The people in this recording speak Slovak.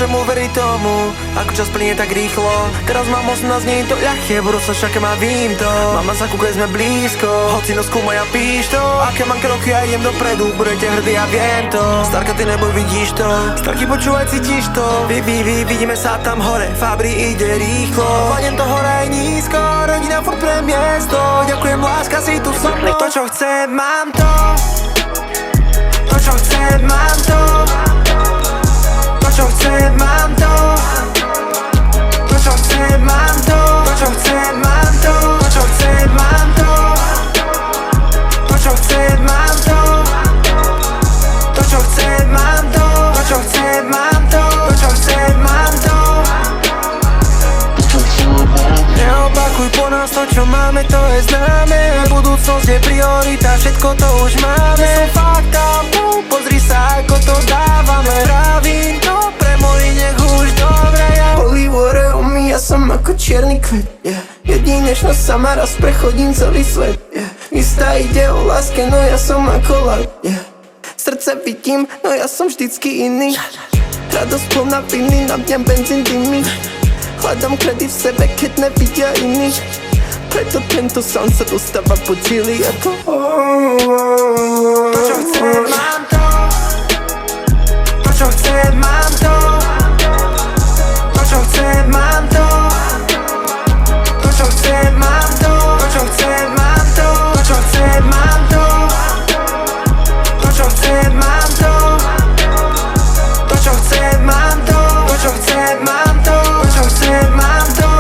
Nemôžem uveriť tomu, ako čas plynie tak rýchlo. Teraz mám 18, nie je to ľahké, budúcnosť však má vím to. Mama sa kúkaj, sme blízko, hoci no skúmaj a píš to. Aké mám kroky a idem dopredu, budete hrdí a viem to. Starka, ty neboj, vidíš to. Starky, počúvaj, cítiš to. Vidíme sa tam hore, Fabri ide rýchlo. Hladem to hore aj nízko, rodina furt pre miesto. Ďakujem, láska, si tu so mnou. To, čo chcem, mám to. To, čo chcem, mám to. To, čo chcem, mám to. To, čo chcem, mám to. To, čo chcem, mám to. To, čo chcem, mám to. To, čo chcem, mám to. To, čo chcem, mám to. To, čo chcem, mám to. To, čo chcem, mám to. Neopakuj po nás to, čo máme, to je známe. Budúcnosť je priorita, všetko to už máme. Som fakta, pozri sa, ako to dávame. Pravím to, pre moji nech už dobre je. Holy water on me, ja som ako čierny kvet, yeah. Jedinečnosť sama raz prechodím celý svet, yeah. Istá ide o láske, no ja som ako lak, yeah. Srdce vidím, no ja som vždycky iný. Radosť plná viny, na mňa benzín dymí. Hľadám kredit v sebe, keď nevidia iných. Preto tento sound sa dostáva po chili ako To, čo chcem, mám to. To, čo chcem, mám to. To, čo chcem, mám to. To, čo chcem, mám to. To, čo chcem, mám to. To, čo chcem, mám to. To, čo chcem, mám to. To, čo chcem, mám to. To, čo chcem, mám to. To, čo chcem, mám to. To, čo chcem, mám to.